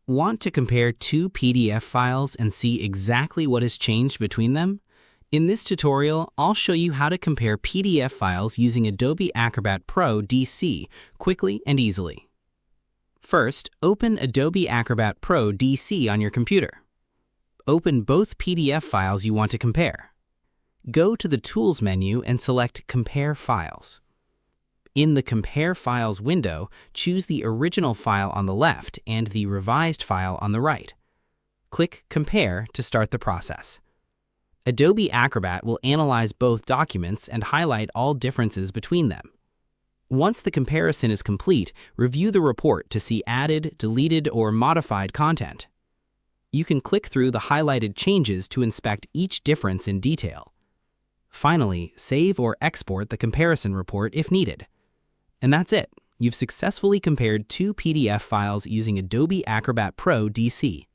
Want to compare two PDF files and see exactly what has changed between them? In this tutorial, I'll show you how to compare PDF files using Adobe Acrobat Pro DC quickly and easily. First, open Adobe Acrobat Pro DC on your computer. Open both PDF files you want to compare. Go to the Tools menu and select Compare Files. In the Compare Files window, choose the original file on the left and the revised file on the right. Click Compare to start the process. Adobe Acrobat will analyze both documents and highlight all differences between them. Once the comparison is complete, review the report to see added, deleted, or modified content. You can click through the highlighted changes to inspect each difference in detail. Finally, save or export the comparison report if needed. And that's it. You've successfully compared two PDF files using Adobe Acrobat Pro DC.